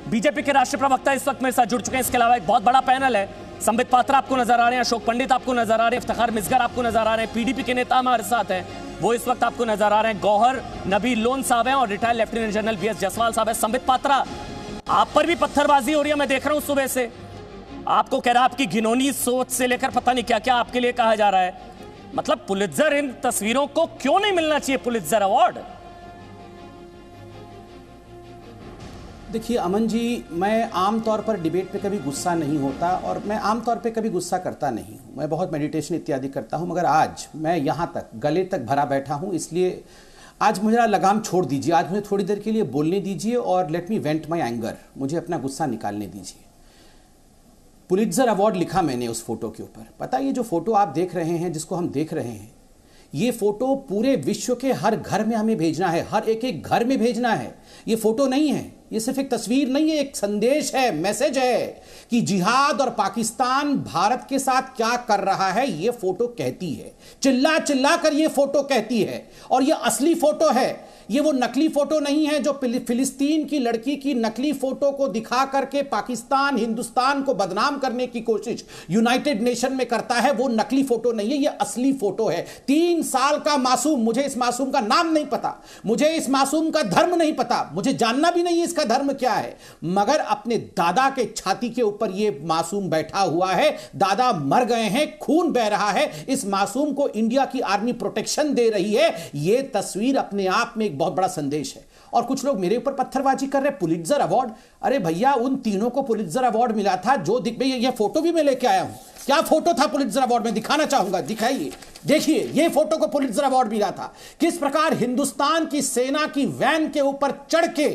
BJP के राष्ट्रीय प्रवक्ता इस वक्त मेरे साथ जुड़ चुके हैं। इसके अलावा एक बहुत बड़ा पैनल है। संबित पात्रा आपको नजर आ रहे हैं, अशोक पंडित आपको नजर आ रहे हैं, इफ्तिखार मिसगर आपको नजर आ रहे हैं, पीडीपी के नेता हमारे साथ हैं, वो इस वक्त आपको नजर आ रहे हैं, गौहर नबी लोन साहब हैं और retired lieutenant general BS Jaiswal साहब हैं। संबित पात्रा, आप पर भी पत्थरबाजी हो रही है, मैं देख रहा हूं सुबह से। आपको कह रहा आपकी घिनौनी सोच से लेकर पता नहीं क्या क्या आपके लिए कहा जा रहा है। मतलब पुलित्जर, इन तस्वीरों को क्यों नहीं मिलना चाहिए पुलित्जर अवार्ड? देखिए अमन जी, मैं आमतौर पर डिबेट पे कभी गुस्सा नहीं होता और मैं आमतौर पे कभी गुस्सा करता नहीं हूँ। मैं बहुत मेडिटेशन इत्यादि करता हूँ, मगर आज मैं यहाँ तक गले तक भरा बैठा हूँ, इसलिए आज मुझे लगाम छोड़ दीजिए। आज मुझे थोड़ी देर के लिए बोलने दीजिए और लेट मी वेंट माई एंगर। मुझे अपना गुस्सा निकालने दीजिए। पुलित्जर अवार्ड लिखा मैंने उस फोटो के ऊपर। पता है, ये जो फोटो आप देख रहे हैं, जिसको हम देख रहे हैं, ये फोटो पूरे विश्व के हर घर में हमें भेजना है, हर एक एक घर में भेजना है। ये फोटो नहीं है, ये सिर्फ एक तस्वीर नहीं है, एक संदेश है, मैसेज है कि जिहाद और पाकिस्तान भारत के साथ क्या कर रहा है, ये फोटो कहती है। चिल्ला चिल्ला कर ये फोटो कहती है और ये असली फोटो है। ये वो नकली फोटो नहीं है जो फिलिस्तीन की लड़की की नकली फोटो को दिखा करके पाकिस्तान, हिंदुस्तान को बदनाम करने की कोशिश यूनाइटेड नेशन में करता है। वो नकली फोटो नहीं है, ये असली फोटो है। 3 साल का मासूम, मुझे इस मासूम का नाम नहीं पता, मुझे इस मासूम का धर्म नहीं पता, मुझे जानना भी नहीं इसका धर्म क्या है, मगर अपने दादा के छाती के ऊपर ये मासूम बैठा हुआ है। दादा मर गए हैं, खून बह रहा है, इस मासूम को इंडिया की आर्मी प्रोटेक्शन दे रही है। ये तस्वीर अपने आप में एक बहुत बड़ा संदेश है। और कुछ लोग मेरे ऊपर पत्थरबाजी कर रहे हैं, पुलित्जर अवार्ड। अरे भैया, उन तीनों को पुलित्जर अवार्ड मिला था जो ये फोटो भी मैं लेके आया हूं। क्या फोटो था पुलित्जर अवार्ड में, दिखाना चाहूंगा, दिखाइए। देखिए, ये फोटो को पुलित्जर अवार्ड मिला था। किस प्रकार हिंदुस्तान की सेना की वैन के ऊपर चढ़ के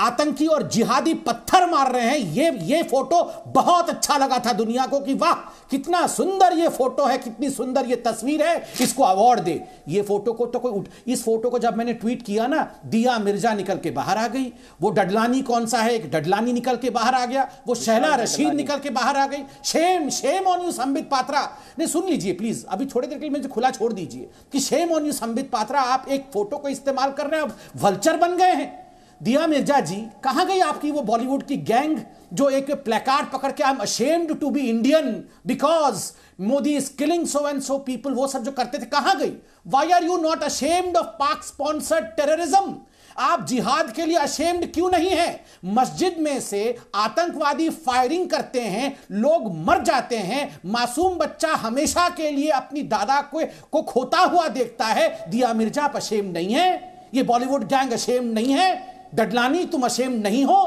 आतंकी और जिहादी पत्थर मार रहे हैं। ये फोटो बहुत अच्छा लगा था दुनिया को कि वाह, कितना सुंदर ये फोटो है, कितनी सुंदर ये तस्वीर है, इसको अवार्ड दे। ये फोटो को तो कोई इस फोटो को जब मैंने ट्वीट किया ना, दिया मिर्जा निकल के बाहर आ गई। वो डडलानी कौन सा है, एक डडलानी निकल के बाहर आ गया, वो शहला रशीद निकल के बाहर आ गई। Shem shame on you Sambit Patra. नहीं, सुन लीजिए प्लीज, अभी थोड़ी देर के लिए मुझे खुला छोड़ दीजिए कि shame on you Sambit Patra, आप एक फोटो को इस्तेमाल कर रहे हैं, आप वल्चर बन गए हैं। दिया मिर्जा जी, कहां गई आपकी वो बॉलीवुड की गैंग जो एक प्लेकार्ड पकड़ के I am ashamed to be Indian because Modi is killing so and so people, वो सब जो करते थे, कहां गई? Why are you not ashamed of Pak sponsored terrorism? आप जिहाद के लिए अशेम्ड क्यों नहीं है? मस्जिद में से आतंकवादी फायरिंग करते हैं, लोग मर जाते हैं, मासूम बच्चा हमेशा के लिए अपनी दादा को खोता हुआ देखता है। दिया मिर्जा आप अशेम्ड नहीं है? ये बॉलीवुड गैंग अशेम्ड नहीं है? डडलानी तुम अशेम्ड नहीं हो?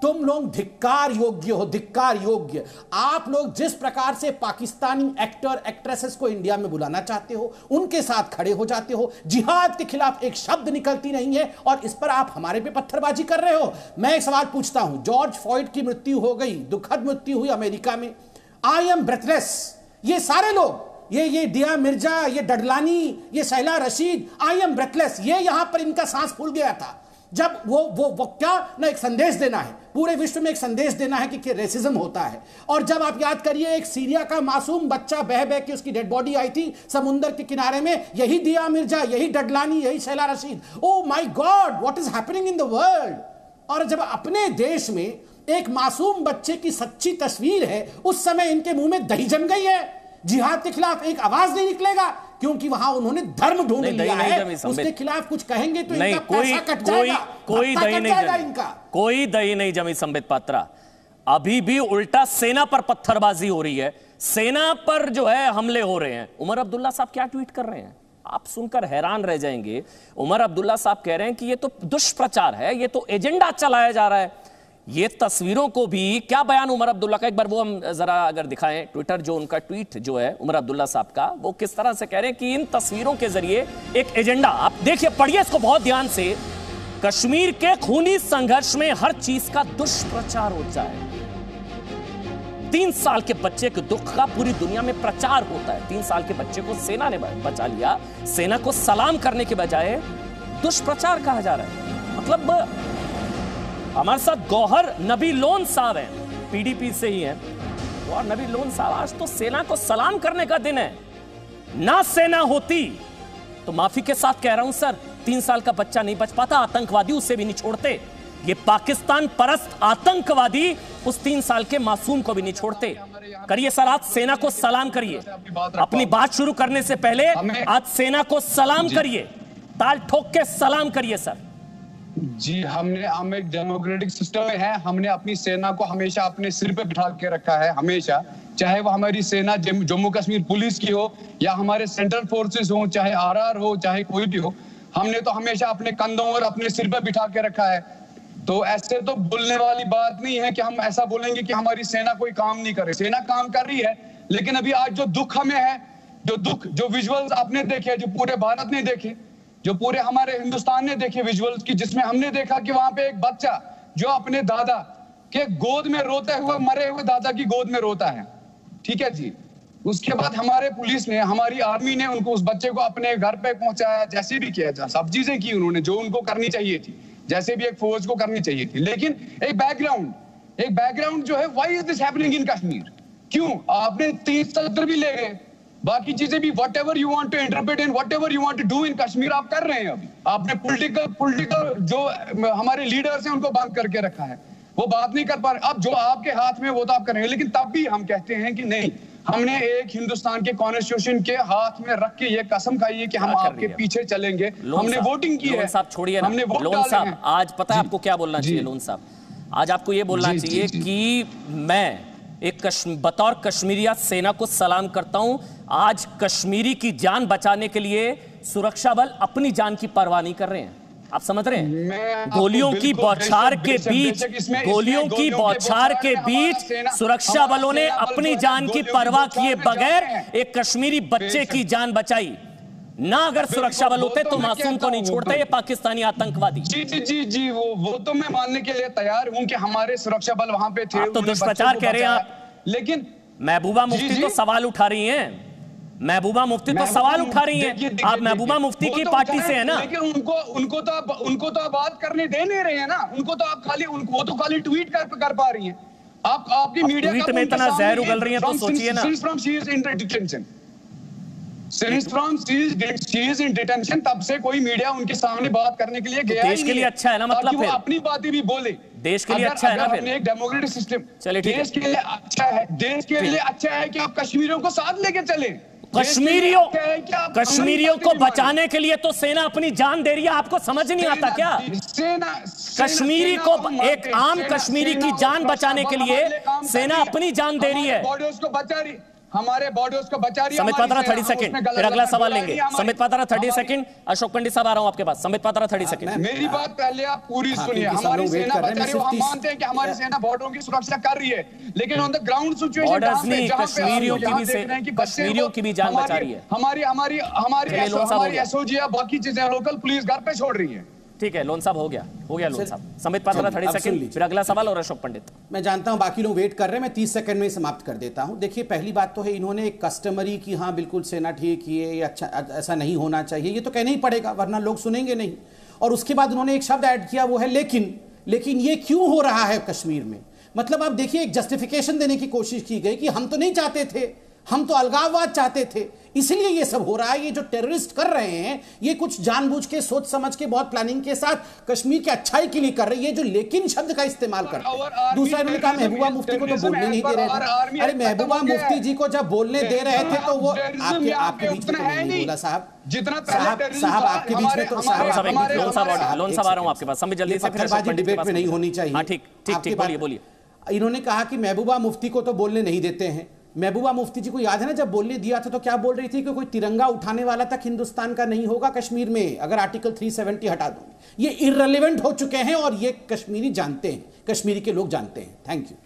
तुम लोग धिक्कार योग्य हो, धिक्कार योग्य। आप लोग जिस प्रकार से पाकिस्तानी एक्टर एक्ट्रेसेस को इंडिया में बुलाना चाहते हो, उनके साथ खड़े हो जाते हो, जिहाद के खिलाफ एक शब्द निकलती नहीं है और इस पर आप हमारे पे पत्थरबाजी कर रहे हो। मैं एक सवाल पूछता हूं, जॉर्ज फ्लॉयड की मृत्यु हो गई, दुखद मृत्यु हुई अमेरिका में, आई एम ब्रेथलेस, ये सारे लोग, ये दिया मिर्जा, ये डडलानी, ये Shehla Rashid, I am breathless, ये यहां पर इनका सांस फूल गया था जब वो क्या ना, एक संदेश देना है, पूरे विश्व में एक संदेश देना है कि रेसिज्म होता है। और जब आप याद करिए, एक सीरिया का मासूम बच्चा बह बह के उसकी डेड बॉडी आई थी समुंदर के किनारे में, यही दिया मिर्जा, यही डडलानी, यही Shaila Rashid. Oh my God, what is happening in the world. और जब अपने देश में एक मासूम बच्चे की सच्ची तस्वीर है, उस समय इनके मुंह में दही जम गई है। जिहाद के खिलाफ एक आवाज नहीं निकलेगा क्योंकि वहां उन्होंने धर्म ढूंढ लिया है। उसके खिलाफ कुछ कहेंगे तो इनका पैसा कट जाएगा, कोई दही नहीं जमी, इनका कोई दही नहीं जमी। संबित पात्रा, अभी भी उल्टा सेना पर पत्थरबाजी हो रही है, सेना पर जो है हमले हो रहे हैं। उमर अब्दुल्ला साहब क्या ट्वीट कर रहे हैं, आप सुनकर हैरान रह जाएंगे। उमर अब्दुल्ला साहब कह रहे हैं कि ये तो दुष्प्रचार है, ये तो एजेंडा चलाया जा रहा है। ये तस्वीरों को भी, क्या बयान उमर अब्दुल्ला का, एक बार वो हम जरा अगर दिखाएं, ट्विटर जो उनका ट्वीट जो है उमर अब्दुल्ला साहब का, वो किस तरह से कह रहे हैं कि इन तस्वीरों के जरिए एक एजेंडा, आप देखिए, पढ़िए इसको बहुत ध्यान से। कश्मीर के खूनी संघर्ष में हर चीज का दुष्प्रचार होता है। 3 साल के बच्चे के दुख का पूरी दुनिया में प्रचार होता है। 3 साल के बच्चे को सेना ने बचा लिया, सेना को सलाम करने के बजाय दुष्प्रचार कहा जा रहा है। मतलब हमारे साथ गौहर नबी लोन साहब हैं, पीडीपी से ही हैं। गौहर नबी लोन साहब, आज तो सेना को सलाम करने का दिन है। ना सेना होती तो माफी के साथ कह रहा हूं सर, 3 साल का बच्चा नहीं बच पाता, आतंकवादी उससे भी नहीं छोड़ते। ये पाकिस्तान परस्त आतंकवादी उस 3 साल के मासूम को भी नहीं छोड़ते। करिए सर, आज सेना को सलाम करिए। अपनी बात शुरू करने से पहले आज सेना को सलाम करिए, ताल ठोक के सलाम करिए सर। जी, हम एक डेमोक्रेटिक सिस्टम में है। हमने अपनी सेना को हमेशा अपने सिर पे बिठा के रखा है, हमेशा, चाहे वो हमारी सेना जम्मू कश्मीर पुलिस की हो या हमारे सेंट्रल फोर्सेस हो, चाहे आरआर हो, चाहे कोई भी हो, हमने तो हमेशा अपने कंधों और अपने सिर पे बिठा के रखा है। तो ऐसे तो बोलने वाली बात नहीं है कि हम ऐसा बोलेंगे कि हमारी सेना कोई काम नहीं करे। सेना काम कर रही है, लेकिन अभी आज जो दुख हमें है, जो विजुअल्स आपने देखे, जो पूरे भारत ने देखे, जो पूरे हमारे हिंदुस्तान ने देखे विजुअल्स की, जिसमें हमने देखा कि वहां पे एक बच्चा जो अपने दादा के गोद में रोते हुए, मरे हुए दादा की गोद में रोता है, ठीक है जी। उसके बाद हमारे पुलिस ने, हमारी आर्मी ने उनको, उस बच्चे को अपने घर पे पहुंचाया, जैसे भी किया, सब चीजें की उन्होंने जो उनको करनी चाहिए थी, जैसे भी एक फौज को करनी चाहिए थी। लेकिन एक बैकग्राउंड जो है, why is this happening in Kashmir? क्यों आपने 30 सत्र भी ले गए, बाकी चीजें भी, whatever you want to interpret and whatever you want to do in Kashmir आप कर रहे हैं। अभी आपने पॉलिटिकल जो हमारे लीडर्स हैं उनको बंद करके रखा है, वो बात नहीं कर पा रहे। अब जो आपके हाथ में वो तो आप करेंगे, लेकिन तब भी हम कहते हैं कि नहीं, हमने एक हिंदुस्तान के कॉन्स्टिट्यूशन के हाथ में रख के ये कसम खाई है कि हम आपके पीछे चलेंगे। हमने वोटिंग की है। साहब छोड़िए ना, लोन साहब आज पता है आपको क्या बोलना चाहिए? लोन साहब आज आपको ये बोलना चाहिए कि मैं एक बतौर कश्मीरिया सेना को सलाम करता हूं। आज कश्मीरी की जान बचाने के लिए सुरक्षा बल अपनी जान की परवाह नहीं कर रहे हैं। आप समझ रहे हैं? गोलियों की बौछार के बीच सुरक्षा बलों ने अपनी जान की परवाह किए बगैर एक कश्मीरी बच्चे की जान बचाई। ना अगर सुरक्षा बल होते तो मासूम को नहीं छोड़ते ये पाकिस्तानी आतंकवादी। जी, वो तो मैं मानने के लिए तैयार हूं कि हमारे सुरक्षा बल वहां पे थे। आप तो दुष्प्रचार कह रहे हैं आप, लेकिन महबूबा मुफ्ती तो सवाल उठा रही हैं। महबूबा मुफ्ती तो सवाल उठा रही हैं। आप महबूबा मुफ्ती की पार्टी से है ना? लेकिन उनको तो आप बात करने दे नहीं रहे हैं ना। उनको तो आप खाली ट्वीट कर पा रही हैं। आपकी मीडिया ट्वीट में इतना जहर उगल रही है तो सोचिए ना। Since from she is in detention, तब से कोई मीडिया उनके सामने बात करने के लिए गया देश के लिए अच्छा है ना, मतलब वो अपनी बातें भी बोले। देश के लिए अच्छा है ना फिर? एक डेमोक्रेटिक सिस्टम, चलिए देश के लिए अच्छा है। देश के लिए अच्छा है कि आप कश्मीरियों को साथ लेके चले। कश्मीरियों को बचाने के लिए तो सेना अपनी जान दे रही है। आपको समझ नहीं आता क्या? कश्मीरी को, एक आम कश्मीरी की जान बचाने के लिए सेना अपनी जान दे रही है। हमारे बॉर्डर्स को बचा रही है। समित पात्रा 30 सेकंड, फिर अगला सवाल लेंगे। समित पात्रा 30 सेकंड। अशोक पंडित साहब आ रहा हूं आपके पास। समित पात्रा 30 सेकंड। मेरी बात पहले आप पूरी सुनिए। हमारी सेना बचा रही है, हम मानते हैं कि हमारी सेना बॉर्डरों की सुरक्षा कर रही है, लेकिन on the ground situation borders नहीं, कश्मीरियों की भी जान बचा रही है। हमारी एसओजी या बाकी चीजें लोकल पुलिस घर पे छोड़ रही है। ठीक है लोन साहब, हो गया लोन साहब। समित पात्रा 30 सेकंड, फिर अगला सवाल और अशोक पंडित। मैं जानता हूं बाकी लोग वेट कर रहे हैं, मैं 30 सेकंड में समाप्त कर देता हूं। देखिए पहली बात तो है, इन्होंने एक कस्टमरी की, हाँ बिल्कुल सेना ठीक ही है, ये अच्छा, ऐसा नहीं होना चाहिए, ये तो कहना ही पड़ेगा वरना लोग सुनेंगे नहीं। और उसके बाद उन्होंने एक शब्द ऐड किया, वो है लेकिन ये क्यों हो रहा है कश्मीर में? मतलब आप देखिए, एक जस्टिफिकेशन देने की कोशिश की गई कि हम तो नहीं चाहते थे, हम तो अलगाववाद चाहते थे, इसलिए ये सब हो रहा है। ये जो टेररिस्ट कर रहे हैं, ये कुछ जानबूझ के, सोच समझ के, बहुत प्लानिंग के साथ कश्मीर के अच्छाई के लिए कर रहे हैं। ये जो लेकिन शब्द का इस्तेमाल करते हैं। दूसरा, इन्होंने कहा महबूबा मुफ्ती को तो बोलने नहीं दे रहे थे। अरे महबूबा मुफ्ती जी को जब बोलने दे रहे थे तो वो आपके बीच में नहीं बोला साहब। साहब आपके बीच में तो लोन साहब आ रहा हूं आपके पास। समझ जल्दी से, फिर डिबेट में नहीं होनी चाहिए। ठीक, बोलिए। इन्होंने कहा कि महबूबा मुफ्ती को तो बोलने नहीं देते हैं। महबूबा मुफ्ती जी को याद है ना, जब बोलने दिया था तो क्या बोल रही थी कि कोई तिरंगा उठाने वाला तक हिंदुस्तान का नहीं होगा कश्मीर में अगर आर्टिकल 370 हटा दूंगी। ये इररिलेवेंट हो चुके हैं और ये कश्मीरी जानते हैं, कश्मीरी के लोग जानते हैं। Thank you.